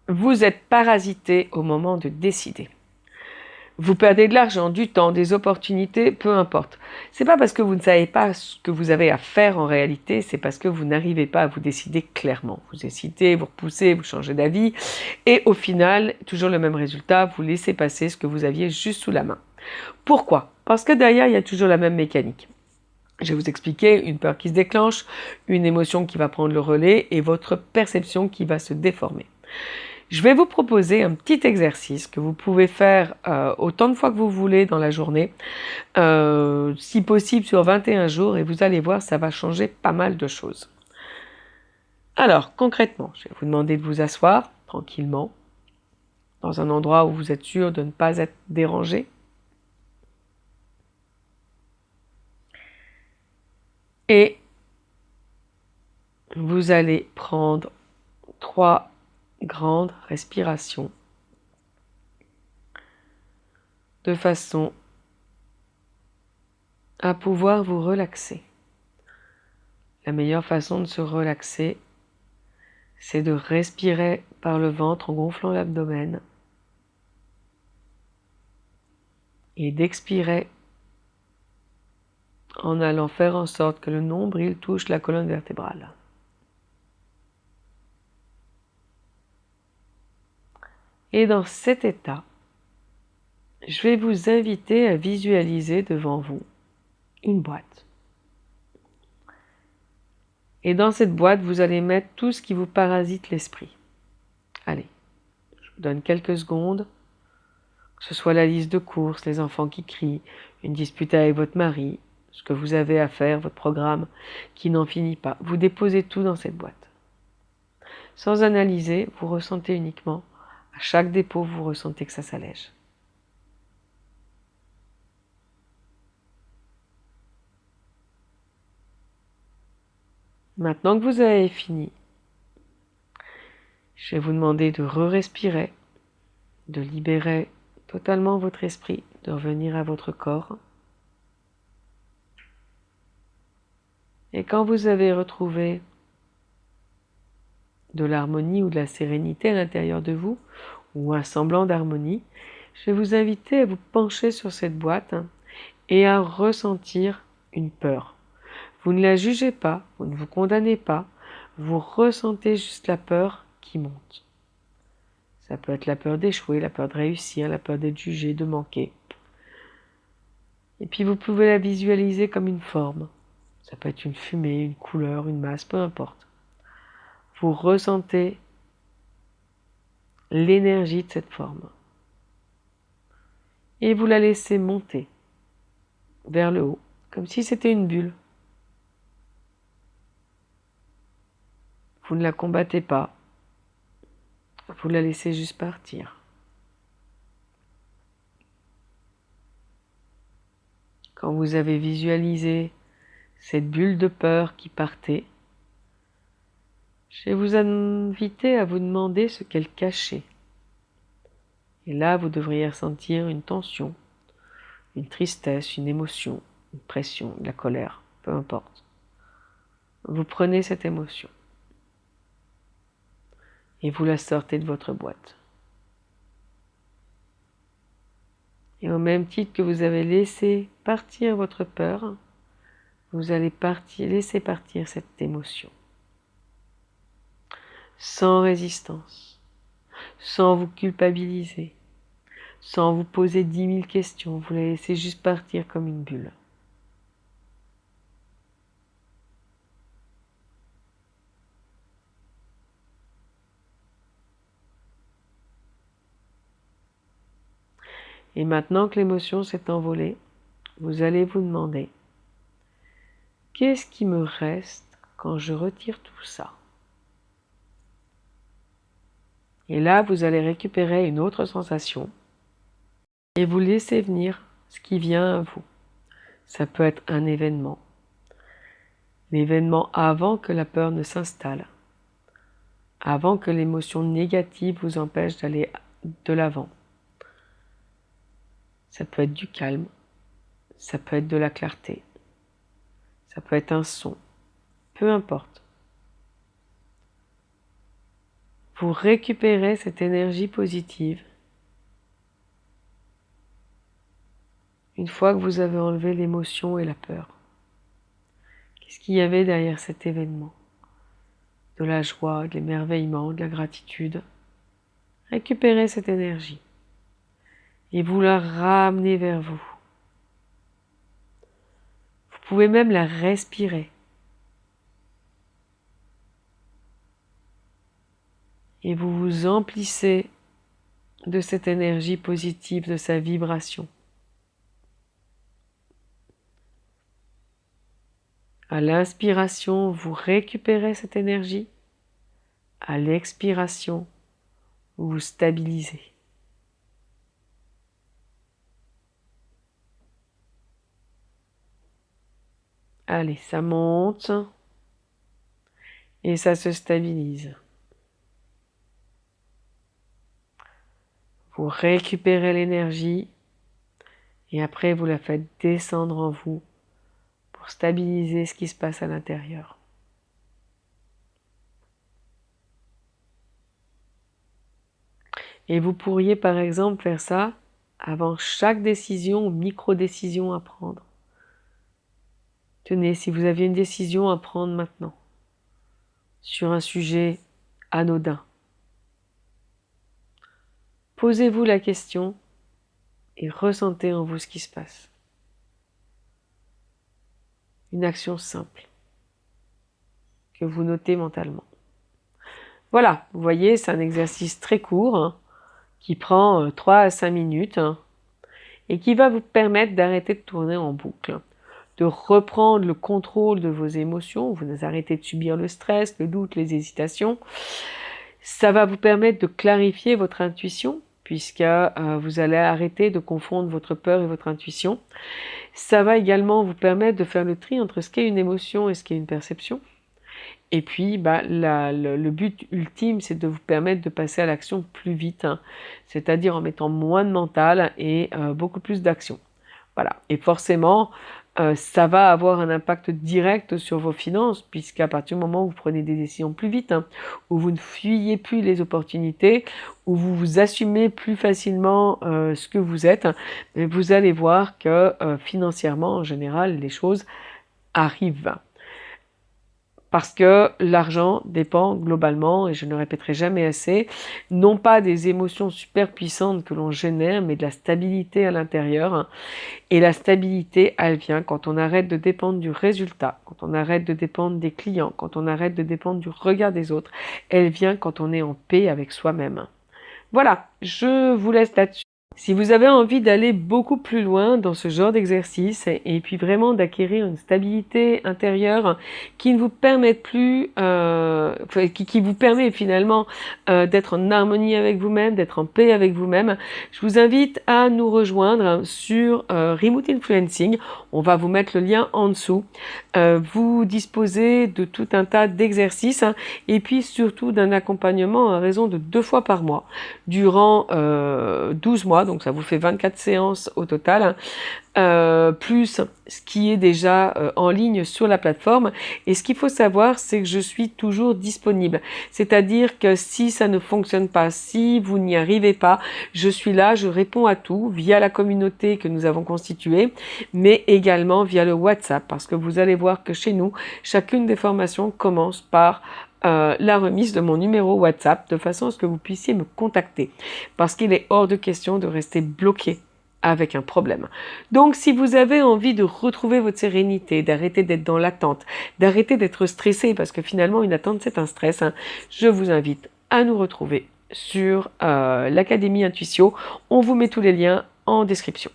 vous êtes parasité au moment de décider. Vous perdez de l'argent, du temps, des opportunités, peu importe. C'est pas parce que vous ne savez pas ce que vous avez à faire en réalité, c'est parce que vous n'arrivez pas à vous décider clairement. Vous hésitez, vous repoussez, vous changez d'avis, et au final, toujours le même résultat, vous laissez passer ce que vous aviez juste sous la main. Pourquoi? Parce que derrière, il y a toujours la même mécanique. Je vais vous expliquer une peur qui se déclenche, une émotion qui va prendre le relais et votre perception qui va se déformer. Je vais vous proposer un petit exercice que vous pouvez faire autant de fois que vous voulez dans la journée, si possible sur 21 jours, et vous allez voir, ça va changer pas mal de choses. Alors, concrètement, je vais vous demander de vous asseoir tranquillement, dans un endroit où vous êtes sûr de ne pas être dérangé. Et vous allez prendre 3 grandes respirations de façon à pouvoir vous relaxer. La meilleure façon de se relaxer, c'est de respirer par le ventre en gonflant l'abdomen et d'expirer en allant faire en sorte que le nombril touche la colonne vertébrale. Et dans cet état, je vais vous inviter à visualiser devant vous une boîte. Et dans cette boîte, vous allez mettre tout ce qui vous parasite l'esprit. Allez, je vous donne quelques secondes, que ce soit la liste de courses, les enfants qui crient, une dispute avec votre mari, ce que vous avez à faire, votre programme qui n'en finit pas. Vous déposez tout dans cette boîte. Sans analyser, vous ressentez uniquement, à chaque dépôt, vous ressentez que ça s'allège. Maintenant que vous avez fini, je vais vous demander de re-respirer, de libérer totalement votre esprit, de revenir à votre corps. Et quand vous avez retrouvé de l'harmonie ou de la sérénité à l'intérieur de vous, ou un semblant d'harmonie, je vais vous inviter à vous pencher sur cette boîte et à ressentir une peur. Vous ne la jugez pas, vous ne vous condamnez pas, vous ressentez juste la peur qui monte. Ça peut être la peur d'échouer, la peur de réussir, la peur d'être jugé, de manquer. Et puis vous pouvez la visualiser comme une forme. Ça peut être une fumée, une couleur, une masse, peu importe. Vous ressentez l'énergie de cette forme. Et vous la laissez monter vers le haut, comme si c'était une bulle. Vous ne la combattez pas, vous la laissez juste partir. Quand vous avez visualisé cette bulle de peur qui partait, je vais vous inviter à vous demander ce qu'elle cachait. Et là, vous devriez ressentir une tension, une tristesse, une émotion, une pression, de la colère, peu importe. Vous prenez cette émotion et vous la sortez de votre boîte. Et au même titre que vous avez laissé partir votre peur, vous allez laisser partir cette émotion. Sans résistance, sans vous culpabiliser, sans vous poser 10 000 questions, vous la laissez juste partir comme une bulle. Et maintenant que l'émotion s'est envolée, vous allez vous demander, qu'est-ce qui me reste quand je retire tout ça? Et là, vous allez récupérer une autre sensation et vous laissez venir ce qui vient à vous. Ça peut être un événement. L'événement avant que la peur ne s'installe. Avant que l'émotion négative vous empêche d'aller de l'avant. Ça peut être du calme. Ça peut être de la clarté. Ça peut être un son. Peu importe. vous récupérez cette énergie positive. Une fois que vous avez enlevé l'émotion et la peur, qu'est-ce qu'il y avait derrière cet événement? De la joie, de l'émerveillement, de la gratitude. Récupérez cette énergie et vous la ramenez vers vous. Vous pouvez même la respirer. Et vous vous emplissez de cette énergie positive, de sa vibration. À l'inspiration, vous récupérez cette énergie. À l'expiration, vous vous stabilisez. Allez, ça monte et ça se stabilise. Vous récupérez l'énergie et après vous la faites descendre en vous pour stabiliser ce qui se passe à l'intérieur. Et vous pourriez par exemple faire ça avant chaque décision ou micro-décision à prendre. Tenez, si vous aviez une décision à prendre maintenant sur un sujet anodin, posez-vous la question et ressentez en vous ce qui se passe. Une action simple que vous notez mentalement. Voilà, vous voyez, c'est un exercice très court qui prend 3 à 5 minutes et qui va vous permettre d'arrêter de tourner en boucle, de reprendre le contrôle de vos émotions, vous arrêtez de subir le stress, le doute, les hésitations. Ça va vous permettre de clarifier votre intuition, puisque vous allez arrêter de confondre votre peur et votre intuition. Ça va également vous permettre de faire le tri entre ce qu'est une émotion et ce qu'est une perception. Et puis, le but ultime, c'est de vous permettre de passer à l'action plus vite, c'est-à-dire en mettant moins de mental et beaucoup plus d'action. Voilà. Et forcément, ça va avoir un impact direct sur vos finances, puisqu'à partir du moment où vous prenez des décisions plus vite, où vous ne fuyez plus les opportunités, où vous vous assumez plus facilement ce que vous êtes, vous allez voir que financièrement, en général, les choses arrivent. Parce que l'argent dépend globalement, et je ne le répéterai jamais assez, non pas des émotions super puissantes que l'on génère, mais de la stabilité à l'intérieur. Et la stabilité, elle vient quand on arrête de dépendre du résultat, quand on arrête de dépendre des clients, quand on arrête de dépendre du regard des autres. Elle vient quand on est en paix avec soi-même. Voilà, je vous laisse là-dessus. Si vous avez envie d'aller beaucoup plus loin dans ce genre d'exercice et puis vraiment d'acquérir une stabilité intérieure qui ne vous permette plus, qui vous permet finalement d'être en harmonie avec vous-même, d'être en paix avec vous-même, je vous invite à nous rejoindre sur Remote Influencing. On va vous mettre le lien en dessous. Vous disposez de tout un tas d'exercices et puis surtout d'un accompagnement à raison de 2 fois par mois durant 12 mois. Donc ça vous fait 24 séances au total, plus ce qui est déjà en ligne sur la plateforme. Et ce qu'il faut savoir, c'est que je suis toujours disponible. C'est-à-dire que si ça ne fonctionne pas, si vous n'y arrivez pas, je suis là, je réponds à tout via la communauté que nous avons constituée, mais également via le WhatsApp, parce que vous allez voir que chez nous, chacune des formations commence par la remise de mon numéro WhatsApp de façon à ce que vous puissiez me contacter parce qu'il est hors de question de rester bloqué avec un problème. Donc si vous avez envie de retrouver votre sérénité, d'arrêter d'être dans l'attente, d'arrêter d'être stressé parce que finalement une attente c'est un stress, je vous invite à nous retrouver sur l'Académie Intuitio. On vous met tous les liens en description.